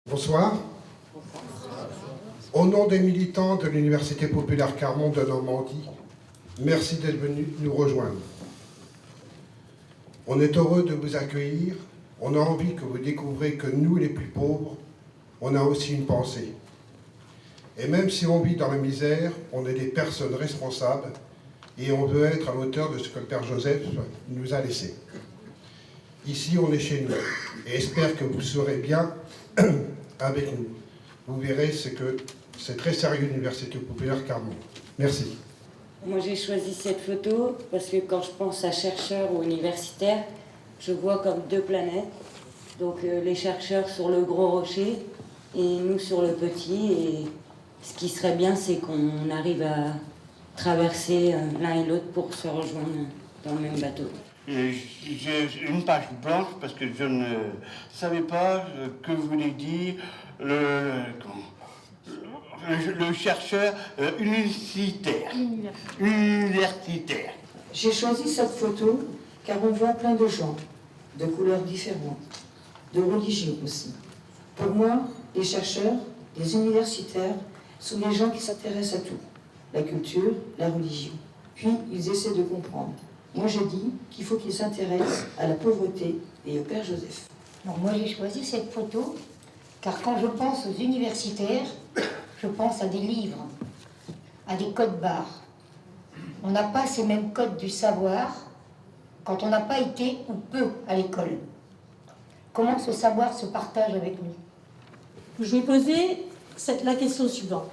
Bonsoir. Au nom des militants de l'Université populaire Carmont de Normandie, merci d'être venus nous rejoindre. On est heureux de vous accueillir. On a envie que vous découvrez que nous, les plus pauvres, on a aussi une pensée. Et même si on vit dans la misère, on est des personnes responsables et on veut être à l'auteur de ce que le Père Joseph nous a laissé. Ici, on est chez nous et espère que vous serez bien avec nous. Vous verrez que c'est très sérieux l'Université populaire Carmont. Merci. Moi, j'ai choisi cette photo parce que quand je pense à chercheurs ou universitaires, je vois comme deux planètes. Donc les chercheurs sur le gros rocher et nous sur le petit. Et ce qui serait bien, c'est qu'on arrive à traverser l'un et l'autre pour se rejoindre dans le même bateau. J'ai une page blanche parce que je ne savais pas que voulait dire le chercheur universitaire. J'ai choisi cette photo car on voit plein de gens, de couleurs différentes, de religions aussi. Pour moi, les chercheurs, les universitaires sont des gens qui s'intéressent à tout, la culture, la religion. Puis ils essaient de comprendre. Moi je dis qu'il faut qu'ils s'intéressent à la pauvreté et au Père Joseph. Alors moi j'ai choisi cette photo car quand je pense aux universitaires, je pense à des livres, à des codes barres. On n'a pas ces mêmes codes du savoir quand on n'a pas été ou peu à l'école. Comment ce savoir se partage avec nous? Je vais poser la question suivante.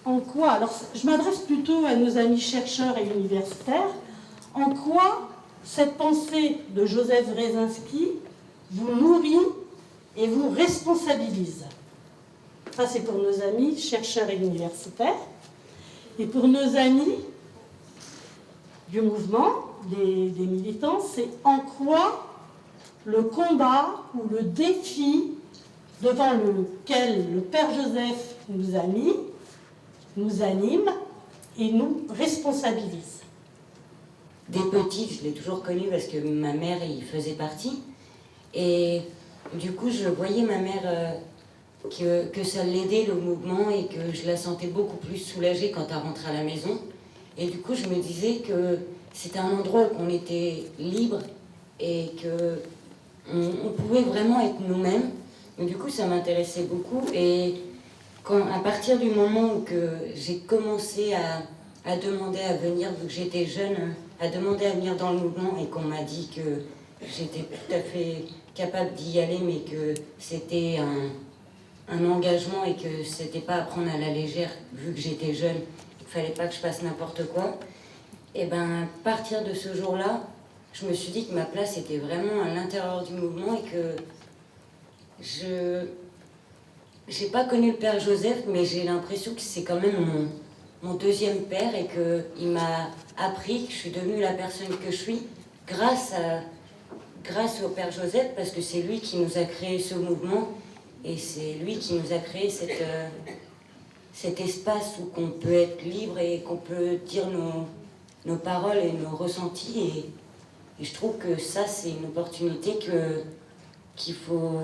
En quoi, alors je m'adresse plutôt à nos amis chercheurs et universitaires, en quoi cette pensée de Joseph Wresinski vous nourrit et vous responsabilise? Ça, c'est pour nos amis chercheurs et universitaires. Et pour nos amis du mouvement, des militants, c'est en quoi le combat ou le défi devant lequel le Père Joseph nous a mis, nous anime et nous responsabilise. Des petits, je l'ai toujours connu parce que ma mère y faisait partie. Et du coup, je voyais ma mère que ça l'aidait le mouvement et que je la sentais beaucoup plus soulagée quand elle rentrait à la maison. Et du coup, je me disais que c'était un endroit où on était libre et qu'on pouvait vraiment être nous-mêmes. Et du coup, ça m'intéressait beaucoup. Et à partir du moment où j'ai commencé à demander à venir, vu que j'étais jeune, à demander à venir dans le mouvement et qu'on m'a dit que j'étais tout à fait capable d'y aller, mais que c'était un engagement et que c'était pas à prendre à la légère, vu que j'étais jeune, il fallait pas que je fasse n'importe quoi. Et ben, à partir de ce jour-là, je me suis dit que ma place était vraiment à l'intérieur du mouvement et que j'ai pas connu le Père Joseph, mais j'ai l'impression que c'est quand même mon deuxième père et qu'il m'a appris que je suis devenue la personne que je suis grâce au Père Joseph, parce que c'est lui qui nous a créé ce mouvement et c'est lui qui nous a créé cet espace où qu'on peut être libre et qu'on peut dire nos paroles et nos ressentis. Et je trouve que ça, c'est une opportunité qu'il faut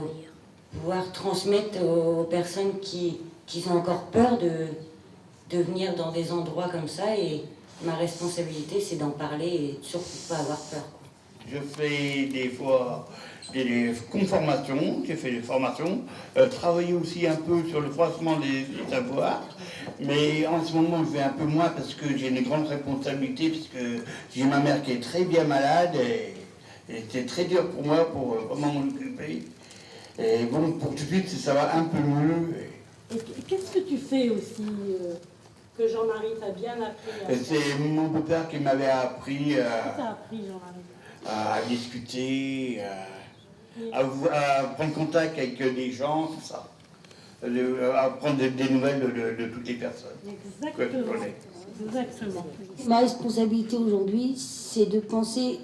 pouvoir transmettre aux personnes qui ont encore peur de venir dans des endroits comme ça. Et ma responsabilité, c'est d'en parler et surtout pas avoir peur. Je fais des fois des conformations, j'ai fait des formations, travailler aussi un peu sur le croisement des savoirs, mais en ce moment je fais un peu moins parce que j'ai une grande responsabilité, puisque j'ai ma mère qui est très bien malade et c'est très dur pour moi pour vraiment m'en occuper. Et bon, pour tout de suite, ça va un peu mieux. Et qu'est-ce que tu fais aussi que Jean-Marie t'a bien appris C'est mon beau-père qui m'avait appris, Qu'est-ce que t'as appris, Jean-Marie? À discuter, à prendre contact avec des gens, tout ça. À prendre des nouvelles de toutes les personnes. Exactement. Ma responsabilité aujourd'hui, c'est de penser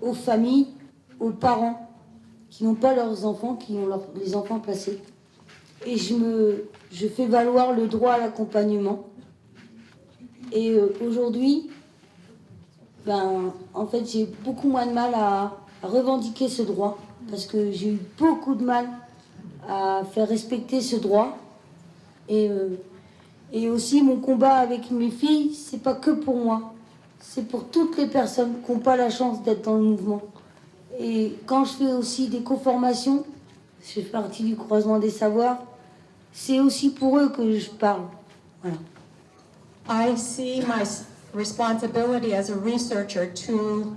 aux familles, aux parents qui n'ont pas leurs enfants, qui ont les enfants placés. Et je fais valoir le droit à l'accompagnement. Et aujourd'hui, en fait, j'ai beaucoup moins de mal à revendiquer ce droit, parce que j'ai eu beaucoup de mal à faire respecter ce droit. Et aussi mon combat avec mes filles, c'est pas que pour moi, c'est pour toutes les personnes qui n'ont pas la chance d'être dans le mouvement. Et quand je fais aussi des co-formations, je fais partie du croisement des savoirs, c'est aussi pour eux que je parle. Voilà. I see my responsibility as a researcher to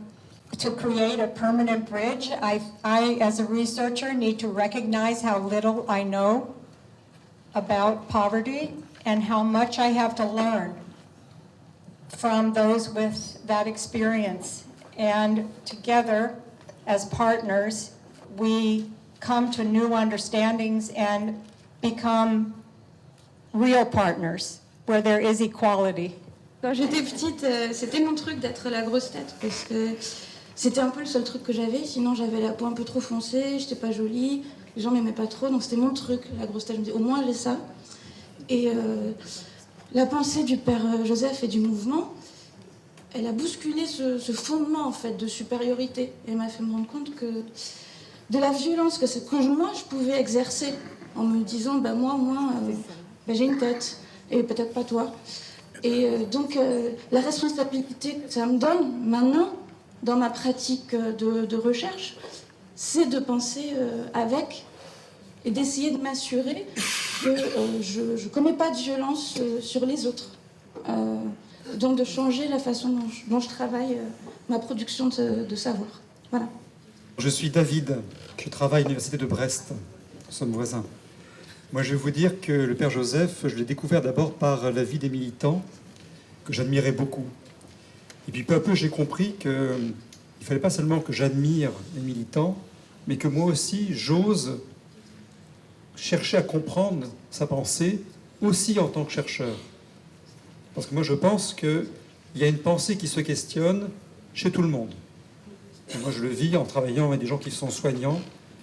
create a permanent bridge. I, as a researcher, need to recognize how little I know about poverty and how much I have to learn from those with that experience. And together, as partners, we come to new understandings and become real partners where there is equality. Quand j'étais petite, c'était mon truc d'être la grosse tête parce que c'était un peu le seul truc que j'avais. Sinon, j'avais la peau un peu trop foncée, j'étais pas jolie, les gens m'aimaient pas trop, donc c'était mon truc, la grosse tête. Je me disais, au moins j'ai ça. Et la pensée du père Joseph et du mouvement, elle a bousculé ce fondement en fait de supériorité. Et elle m'a fait me rendre compte que de la violence que moi je pouvais exercer en me disant, bah moi, j'ai une tête et peut-être pas toi. Et donc la responsabilité que ça me donne maintenant dans ma pratique de recherche, c'est de penser avec et d'essayer de m'assurer que je ne commets pas de violence sur les autres. Donc de changer la façon dont je travaille ma production de savoir. Voilà. Je suis David, je travaille à l'université de Brest, nous sommes voisins. Moi je vais vous dire que le père Joseph, je l'ai découvert d'abord par la vie des militants, que j'admirais beaucoup. Et puis peu à peu j'ai compris qu'il ne fallait pas seulement que j'admire les militants, mais que moi aussi j'ose chercher à comprendre sa pensée aussi en tant que chercheur. Parce que moi je pense qu'il y a une pensée qui se questionne chez tout le monde. Et moi je le vis en travaillant avec des gens qui sont soignants,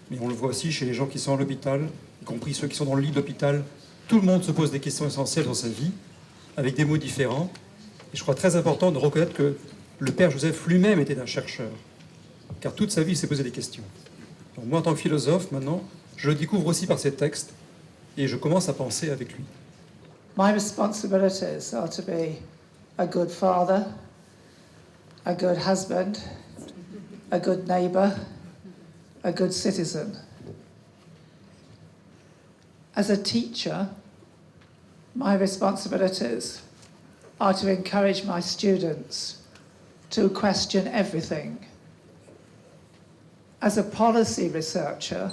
mais on le voit aussi chez les gens qui sont à l'hôpital, y compris ceux qui sont dans le lit d'hôpital. Tout le monde se pose des questions essentielles dans sa vie, avec des mots différents. Et je crois très important de reconnaître que le père Joseph lui-même était un chercheur, car toute sa vie il s'est posé des questions. Donc moi en tant que philosophe maintenant, je le découvre aussi par ses textes, et je commence à penser avec lui. My responsibilities are to be a good father, a good husband, a good neighbour, a good citizen. As a teacher, my responsibilities are to encourage my students to question everything. As a policy researcher,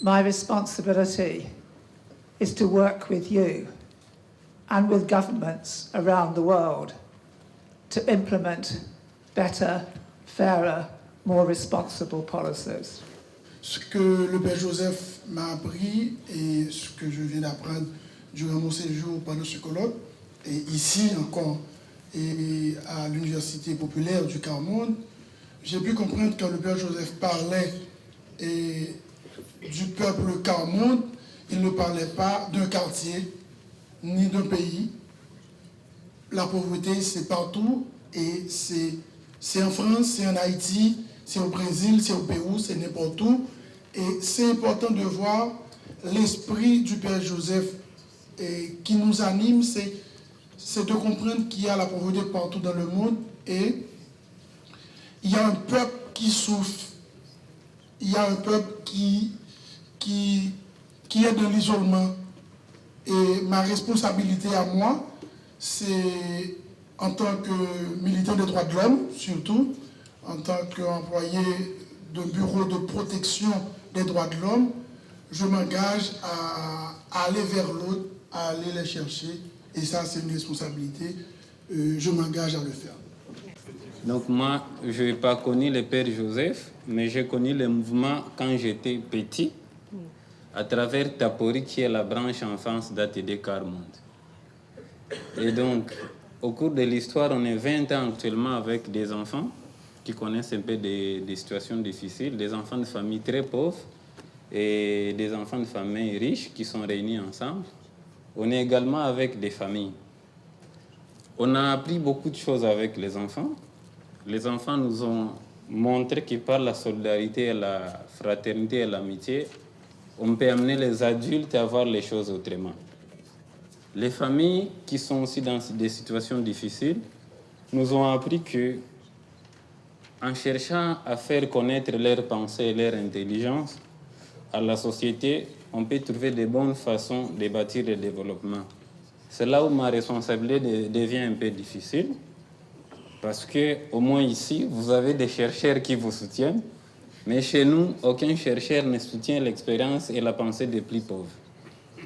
my responsibility is to work with you and with governments around the world to implement better, fairer, more responsible policies. Ce que le Père Joseph m'a appris et ce que je viens d'apprendre durant mon séjour pendant ce colloque, et ici encore, et à l'Université populaire du Quart-Monde, j'ai pu comprendre que le Père Joseph parlait du peuple Quart-Monde. Il ne parlait pas d'un quartier ni d'un pays. La pauvreté, c'est partout, et c'est en France, c'est en Haïti, c'est au Brésil, c'est au Pérou, c'est n'importe où. Et c'est important de voir l'esprit du Père Joseph qui nous anime, c'est de comprendre qu'il y a la pauvreté partout dans le monde, et il y a un peuple qui souffre, il y a un peuple qui est dans l'isolement. Et ma responsabilité à moi, c'est en tant que militant des droits de l'homme, surtout, en tant qu'employé d'un bureau de protection des droits de l'homme, je m'engage à aller vers l'autre, à aller les chercher. Et ça, c'est une responsabilité. Je m'engage à le faire. Donc moi, je n'ai pas connu le Père Joseph, mais j'ai connu le mouvement quand j'étais petit, à travers Tapori, qui est la branche enfance d'ATD Quart-Monde. Et donc, au cours de l'histoire, on est 20 ans actuellement avec des enfants qui connaissent un peu des situations difficiles, des enfants de familles très pauvres et des enfants de familles riches qui sont réunis ensemble. On est également avec des familles. On a appris beaucoup de choses avec les enfants. Les enfants nous ont montré que par la solidarité, la fraternité et l'amitié, on peut amener les adultes à voir les choses autrement. Les familles qui sont aussi dans des situations difficiles nous ont appris que, en cherchant à faire connaître leurs pensées et leur intelligence à la société, on peut trouver de bonnes façons de bâtir le développement. C'est là où ma responsabilité devient un peu difficile, parce que, au moins ici, vous avez des chercheurs qui vous soutiennent, mais chez nous, aucun chercheur ne soutient l'expérience et la pensée des plus pauvres.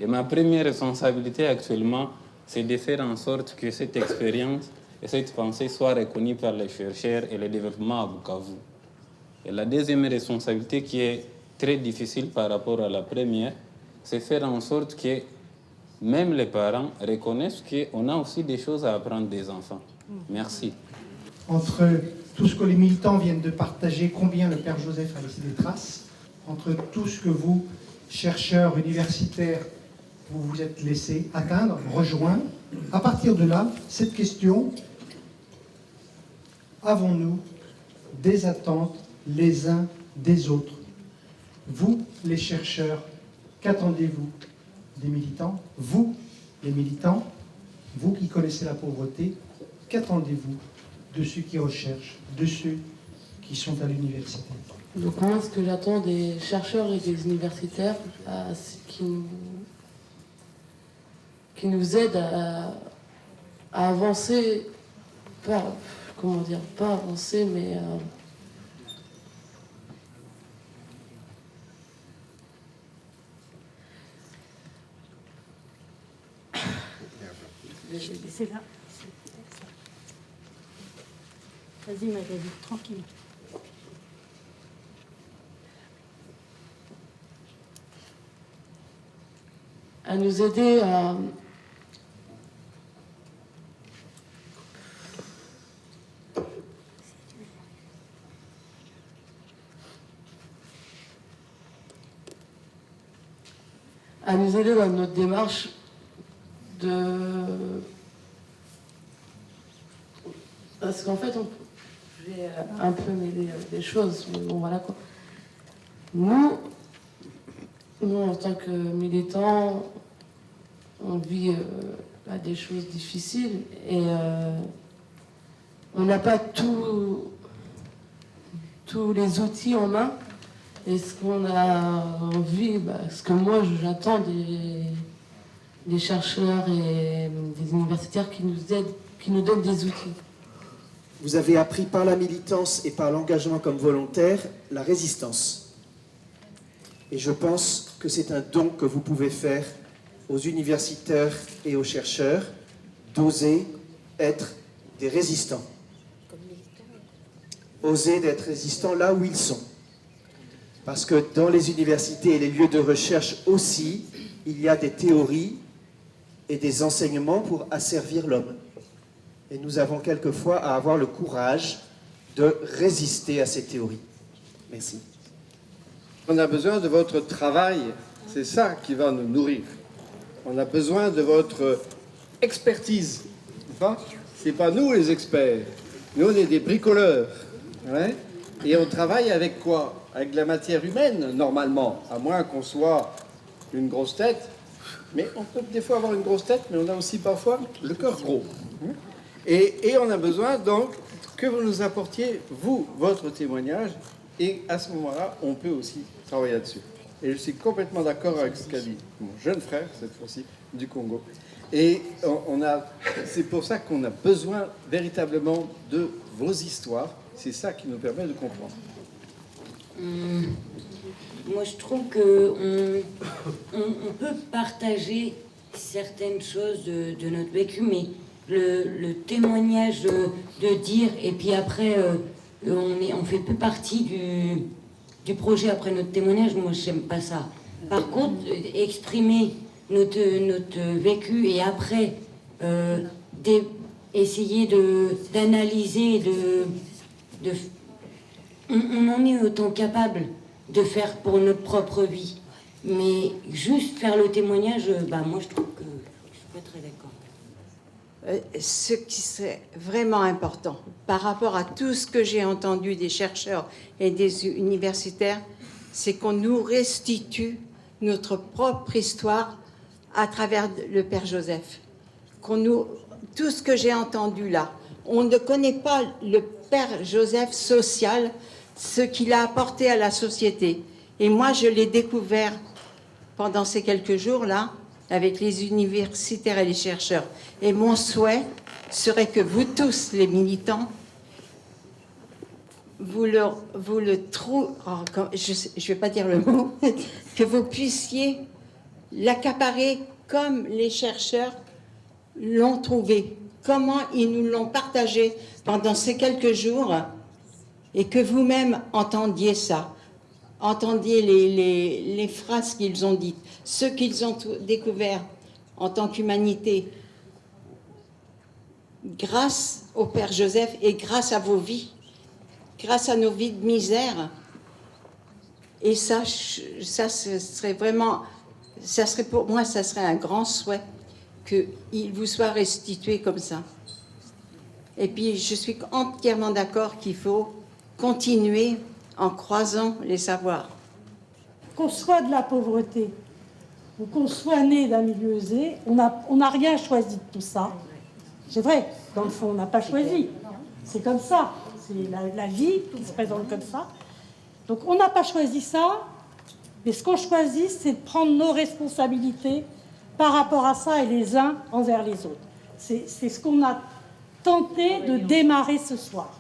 Et ma première responsabilité actuellement, c'est de faire en sorte que cette expérience et cette pensée soient reconnues par les chercheurs et le développement à Bukavu. Et la deuxième responsabilité qui est très difficile par rapport à la première, c'est faire en sorte que même les parents reconnaissent qu'on a aussi des choses à apprendre des enfants. Merci. Entre tout ce que les militants viennent de partager, combien le Père Joseph a laissé des traces, entre tout ce que vous, chercheurs universitaires, vous vous êtes laissé atteindre, rejoindre, à partir de là, cette question, avons-nous des attentes les uns des autres? Vous, les chercheurs, qu'attendez-vous des militants? Vous, les militants, vous qui connaissez la pauvreté, qu'attendez-vous de ceux qui recherchent, de ceux qui sont à l'université? Donc moi, ce que j'attends des chercheurs et des universitaires, c'est qu'ils nous aident à avancer, pas avancer, mais c'est là. Vas-y, Magali, tranquille. À nous aider à nous aider dans notre démarche parce qu'en fait, je vais un peu mêler des choses, mais bon, voilà quoi. Nous, en tant que militants, on vit des choses difficiles et on n'a pas tous les outils en main. Et ce qu'on a envie, ce que moi j'attends des chercheurs et des universitaires qui nous aident, qui nous donnent des outils. Vous avez appris par la militance et par l'engagement comme volontaire la résistance. Et je pense que c'est un don que vous pouvez faire aux universitaires et aux chercheurs d'oser être des résistants. Oser d'être résistants là où ils sont. Parce que dans les universités et les lieux de recherche aussi, il y a des théories et des enseignements pour asservir l'homme. Et nous avons quelquefois à avoir le courage de résister à ces théories. Merci. On a besoin de votre travail, c'est ça qui va nous nourrir. On a besoin de votre expertise. C'est pas nous les experts. Nous, on est des bricoleurs. Ouais. Et on travaille avec quoi? Avec de la matière humaine, normalement, à moins qu'on soit une grosse tête. Mais on peut des fois avoir une grosse tête, mais on a aussi parfois le cœur gros. Et on a besoin donc que vous nous apportiez, vous, votre témoignage, et à ce moment-là, on peut aussi travailler là-dessus. Et je suis complètement d'accord avec ce qu'a dit mon jeune frère, cette fois-ci, du Congo. Et c'est pour ça qu'on a besoin véritablement de vos histoires. C'est ça qui nous permet de comprendre. Moi, je trouve qu'on peut partager certaines choses de notre vécu, mais le témoignage de dire, et puis après, on fait plus partie du projet après notre témoignage, moi, j'aime pas ça. Par contre, exprimer notre vécu et après, essayer d'analyser, on en est autant capable de faire pour notre propre vie. Mais juste faire le témoignage, moi je trouve que je suis pas très d'accord. Ce qui serait vraiment important par rapport à tout ce que j'ai entendu des chercheurs et des universitaires, c'est qu'on nous restitue notre propre histoire à travers le Père Joseph. Tout ce que j'ai entendu là, on ne connaît pas le Père Joseph social, ce qu'il a apporté à la société. Et moi, je l'ai découvert pendant ces quelques jours-là, avec les universitaires et les chercheurs. Et mon souhait serait que vous tous, les militants, vous le trouvez, je ne vais pas dire le mot, que vous puissiez l'accaparer comme les chercheurs l'ont trouvé, comment ils nous l'ont partagé pendant ces quelques jours, et que vous-même entendiez ça, entendiez les phrases qu'ils ont dites, ce qu'ils ont découvert en tant qu'humanité, grâce au Père Joseph et grâce à vos vies, grâce à nos vies de misère. Et ça serait vraiment, ça serait pour moi, ça serait un grand souhait qu'il vous soit restitué comme ça. Et puis, je suis entièrement d'accord qu'il faut continuer en croisant les savoirs. Qu'on soit de la pauvreté ou qu'on soit né d'un milieu aisé, on n'a rien choisi de tout ça. C'est vrai, dans le fond, on n'a pas choisi. C'est comme ça. C'est la vie qui se présente comme ça. Donc, on n'a pas choisi ça, mais ce qu'on choisit, c'est de prendre nos responsabilités par rapport à ça et les uns envers les autres. C'est ce qu'on a tenté de démarrer ce soir.